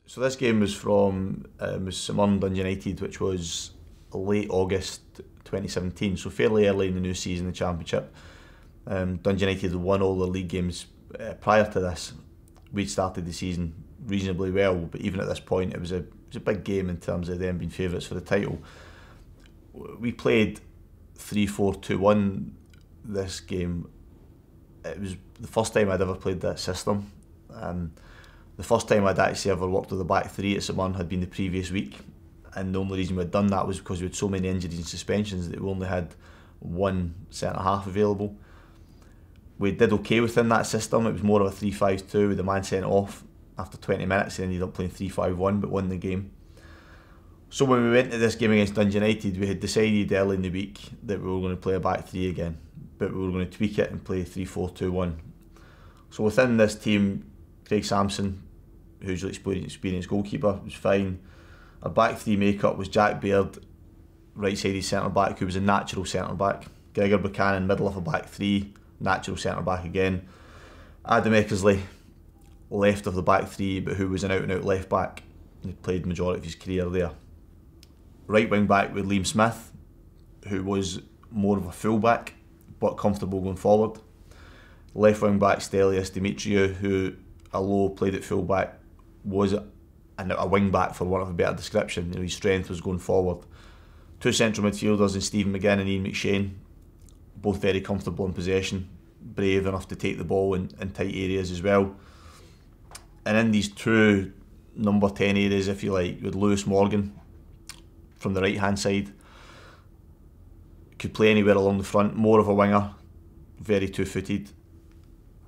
So this game was from St Mirren Dundee United, which was late August 2017, so fairly early in the new season, the Championship. Dundee United had won all the league games prior to this. We'd started the season reasonably well, but even at this point it was a big game in terms of them being favourites for the title. We played 3-4-2-1 this game. It was the first time I'd ever played that system. The first time I'd actually ever worked with a back three at St Mirren had been the previous week, and the only reason we'd done that was because we had so many injuries and suspensions that we only had one centre half available. We did okay within that system. It was more of a 3-5-2 with the man sent off after 20 minutes and ended up playing 3-5-1 but won the game. So when we went to this game against Dundee United, we had decided early in the week that we were going to play a back three again, but we were going to tweak it and play 3-4-2-1. So within this team, Craig Sampson, who's an experienced goalkeeper, was fine. Our back three makeup was Jack Baird, right-sided centre-back, who was a natural centre-back. Gregor Buchanan, middle of a back three, natural centre-back again. Adam Eckersley, left of the back three, but who was an out-and-out left-back. He played the majority of his career there. Right wing-back with Liam Smith, who was more of a full-back, but comfortable going forward. Left wing-back Stelios Dimitriou, who, although played at full-back, was a wing-back for want of a better description. His strength was going forward. Two central midfielders in Stephen McGinn and Ian McShane, both very comfortable in possession, brave enough to take the ball in tight areas as well. And in these two number 10 areas, if you like, with Lewis Morgan from the right hand side, could play anywhere along the front, more of a winger, very two-footed.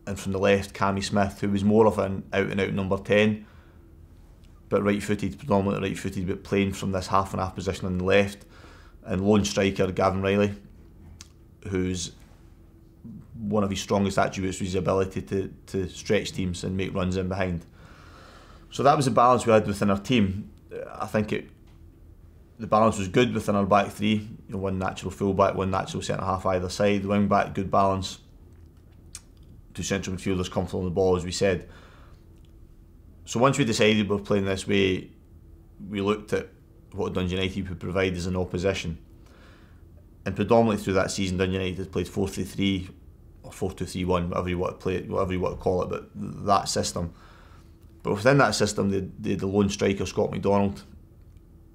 And from the left, Cammy Smith, who was more of an out-and-out number 10, but right-footed, predominantly right-footed, but playing from this half-and-half position on the left. And lone striker Gavin Riley, who's one of his strongest attributes was his ability to stretch teams and make runs in behind. So that was the balance we had within our team. I think the balance was good within our back three. One natural full-back, one natural centre-half either side. The wing-back, good balance. Two central midfielders comfortable on the ball, as we said. So once we decided we were playing this way, we looked at what Dundee United would provide as an opposition. And predominantly through that season, Dundee United played 4-3-3 or 4-2-3-1, whatever you want to play, whatever you want to call it, but that system. But within that system, they had the lone striker Scott McDonald,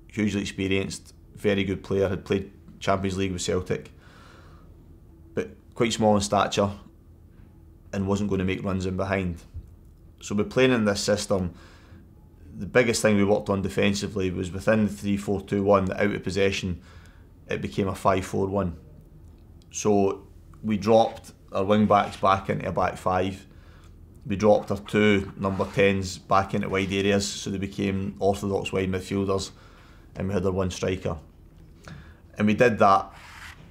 hugely experienced, very good player, had played Champions League with Celtic, but quite small in stature and wasn't going to make runs in behind. So by playing in this system, the biggest thing we worked on defensively was within the 3-4-2-1, the out of possession, it became a 5-4-1. So we dropped our wing backs back into a back five. We dropped our two number 10s back into wide areas, so they became orthodox wide midfielders, and we had our one striker. And we did that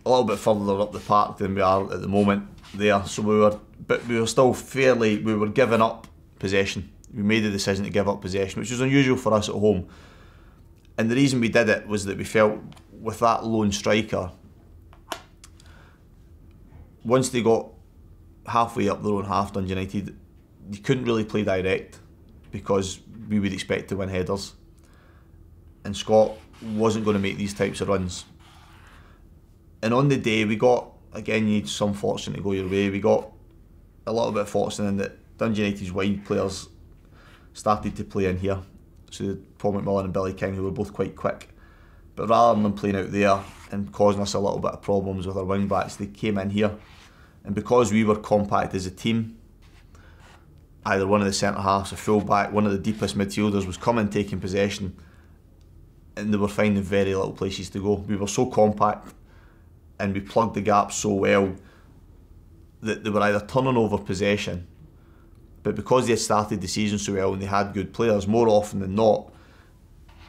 a little bit further up the park than we are at the moment there. So we were still we were giving up possession. We made the decision to give up possession, which was unusual for us at home. And the reason we did it was that we felt with that lone striker, once they got halfway up their own half, Dundee United, you couldn't really play direct because we would expect to win headers. And Scott wasn't going to make these types of runs. And on the day, we got, again, you need some fortune to go your way, we got a little bit fortunate in that Dundee United's wide players started to play in here. So Paul McMillan and Billy King, who were both quite quick. But rather than them playing out there and causing us a little bit of problems with our wing backs, they came in here. And because we were compact as a team, either one of the centre halves, a full back, one of the deepest midfielders was coming, taking possession, and they were finding very little places to go. We were so compact and we plugged the gaps so well that they were either turning over possession, but because they had started the season so well and they had good players, more often than not,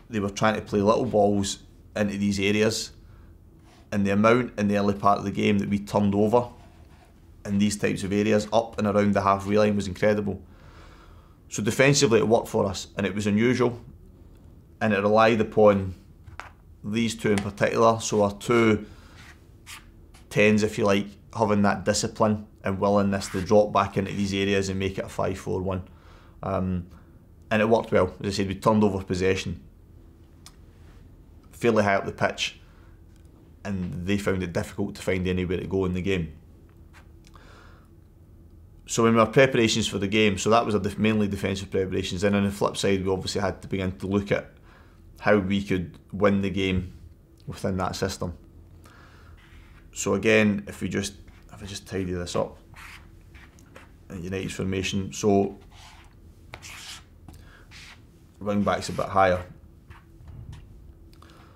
they were trying to play little balls into these areas, and the amount in the early part of the game that we turned over in these types of areas up and around the halfway line was incredible. So defensively it worked for us, and it was unusual, and it relied upon these two in particular, so our two 10s, if you like, having that discipline and willingness to drop back into these areas and make it a 5-4-1. And it worked well. As I said, we turned over possession fairly high up the pitch, and they found it difficult to find anywhere to go in the game. So in our preparations for the game, so that was mainly defensive preparations, and on the flip side we obviously had to begin to look at how we could win the game within that system. So again, if I just tidy this up, United's formation, so wing backs a bit higher.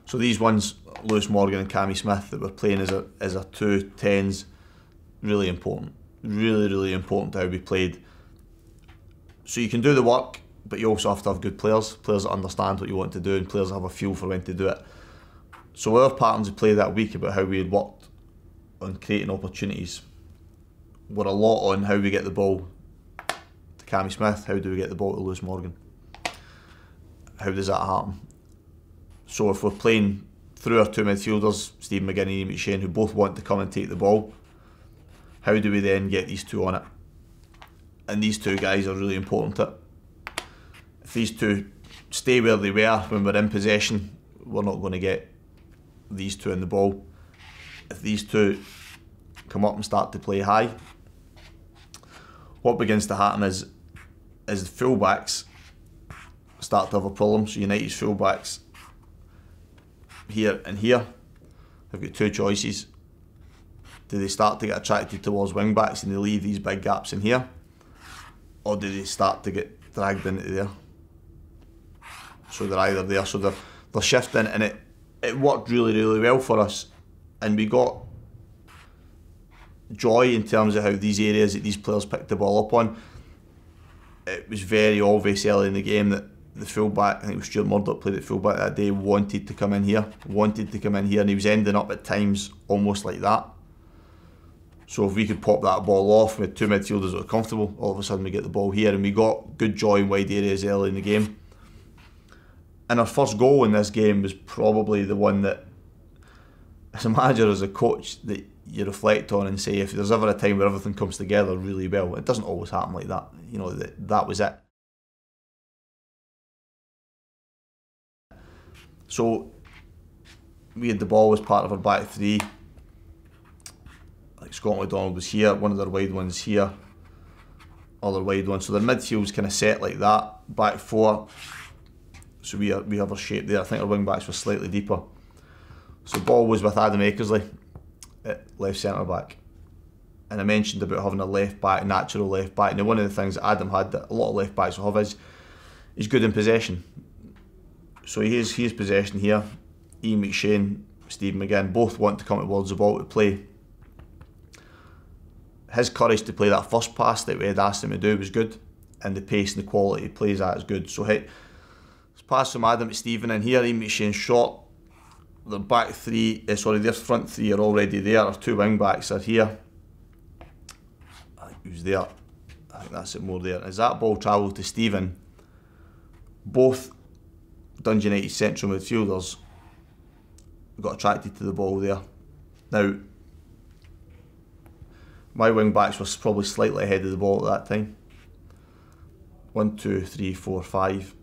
So these ones, Lewis Morgan and Cammy Smith, that were playing as a 2 10s, really important. Really important how we played. So you can do the work, but you also have to have good players that understand what you want to do, and players that have a feel for when to do it. So our patterns of play that week about how we had worked on creating opportunities were a lot on how we get the ball to Cammy Smith, how do we get the ball to Lewis Morgan, how does that happen. So if we're playing through our 2 midfielders, Steve McGinn and Ian McShane, who both want to come and take the ball, how do we then get these 2 on it? And these 2 guys are really important to it. If these 2 stay where they were when we're in possession, we're not going to get these 2 in the ball. If these 2 come up and start to play high, what begins to happen is the fullbacks start to have a problem. So United's fullbacks here and here have got 2 choices. Do they start to get attracted towards wing backs and they leave these big gaps in here, or do they start to get dragged into there? So they're either there, so they're shifting, and it worked really well for us, and we got joy in terms of how these areas that these players picked the ball up on. It was very obvious early in the game that the fullback, I think it was Stuart Murdoch played at fullback that day, wanted to come in here, and he was ending up at times almost like that. So if we could pop that ball off with 2 midfielders that were comfortable, all of a sudden we get the ball here, and we got good joy in wide areas early in the game. And our first goal in this game was probably the one that, as a manager, as a coach, that you reflect on and say, if there's ever a time where everything comes together really well, it doesn't always happen like that. You know, that was it. So we had the ball as part of our back 3. Like Scott McDonald was here, one of their wide ones here, other wide ones. So their midfield's kind of set like that. Back 4. So we have our shape there. I think our wing backs were slightly deeper. So the ball was with Adam Akersley at left centre back. And I mentioned about having a left back, natural left back. Now one of the things that Adam had that a lot of left backs will have is he's good in possession. So he has possession here. Ian McShane, Steve McGinn, both want to come towards the ball to play. His courage to play that first pass that we had asked him to do was good, and the pace and the quality he plays at is good. So let's pass from Adam to Stephen, and here Ian McShane short. Their back 3, their front 3 are already there. Our 2 wing backs are here. I think who's there? I think that's it more there. As that ball travelled to Stephen, both Dundee United central midfielders got attracted to the ball there. Now, my wing backs were probably slightly ahead of the ball at that time. 1, 2, 3, 4, 5.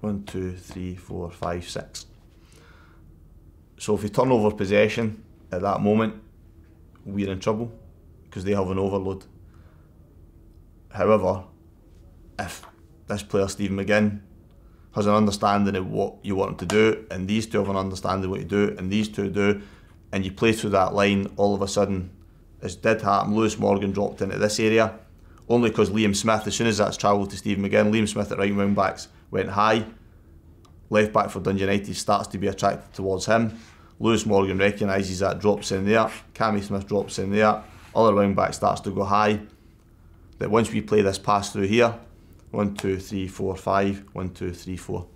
1, 2, 3, 4, 5, 6. So if we turn over possession at that moment, we're in trouble because they have an overload. However, if this player, Steve McGinn, has an understanding of what you want him to do, and these 2 have an understanding of what you do, and these 2 do, and you play through that line, all of a sudden, as did happen, Lewis Morgan dropped into this area, only because Liam Smith, as soon as that's travelled to Steve McGinn, Liam Smith at right wing backs went high. Left back for Dundee United starts to be attracted towards him. Lewis Morgan recognises that, drops in there. Cammy Smith drops in there. Other wing back starts to go high. That once we play this pass through here, 1, 2, 3, 4, 5, 1, 2, 3, 4.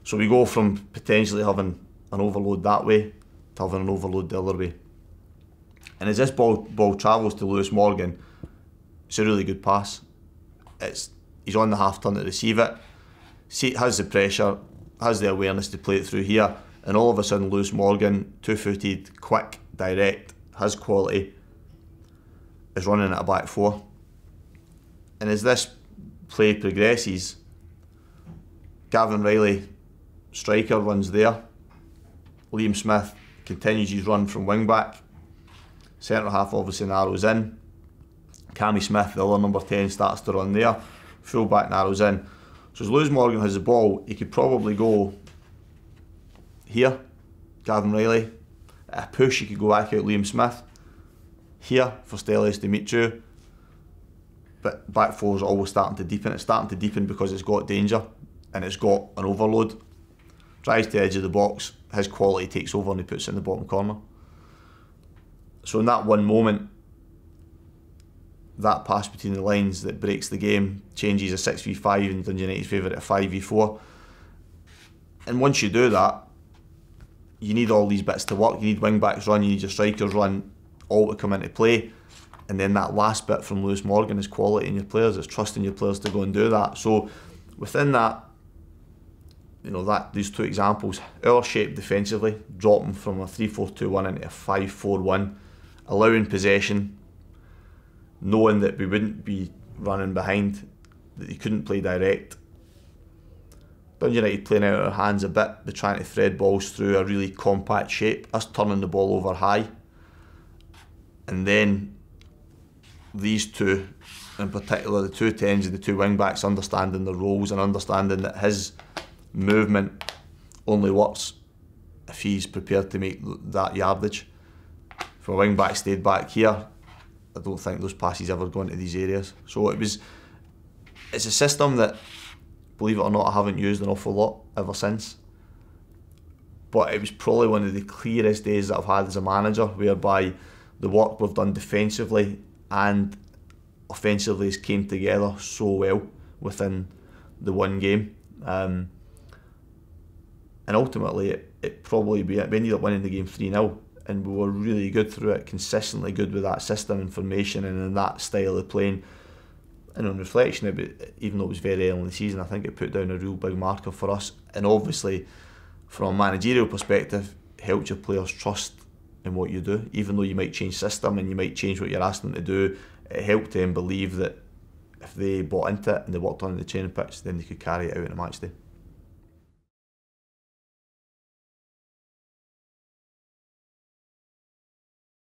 So we go from potentially having an overload that way to having an overload the other way. And as this ball travels to Lewis Morgan, it's a really good pass. He's on the half turn to receive it, has the pressure, has the awareness to play it through here, and all of a sudden Lewis Morgan, 2-footed, quick, direct, has quality, is running at a back 4. And as this play progresses, Gavin Riley, striker, runs there. Liam Smith continues his run from wing back. Centre half obviously narrows in. Cammy Smith, the other number 10, starts to run there. Full back narrows in. So as Lewis Morgan has the ball, he could probably go here, Gavin Riley. At a push, he could go back out Liam Smith. Here for Stelios Dimitriou. But back four is always starting to deepen. It's starting to deepen because it's got danger and it's got an overload. Drives to the edge of the box, his quality takes over and he puts it in the bottom corner. So in that one moment, that pass between the lines that breaks the game, changes a 6v5 in Dundee United's favour to a 5v4. And once you do that, you need all these bits to work. You need wing backs run, you need your strikers run, all to come into play. And then that last bit from Lewis Morgan is quality in your players, it's trusting your players to go and do that. So within that, these two examples, our shape defensively, dropping from a 3-4-2-1 into a 5-4-1, allowing possession, knowing that we wouldn't be running behind, that they couldn't play direct. Dundee United playing out of our hands a bit, they're trying to thread balls through a really compact shape, us turning the ball over high. And then these two, in particular the two 10s and the two wing backs, understanding their roles and understanding that his movement only works if he's prepared to make that yardage. If a wing back stayed back here, I don't think those passes ever go into these areas. So it's a system that, believe it or not, I haven't used an awful lot ever since. But it was probably one of the clearest days that I've had as a manager, whereby the work we've done defensively and offensively has came together so well within the one game. And ultimately, it probably we ended up winning the game 3-0, and we were really good through it, consistently good with that system and formation and in that style of playing. And on reflection, even though it was very early in the season, I think it put down a real big marker for us. And obviously, from a managerial perspective, helped your players trust in what you do. Even though you might change system and you might change what you're asking them to do, it helped them believe that if they bought into it and they worked on the training pitch, then they could carry it out in a match day.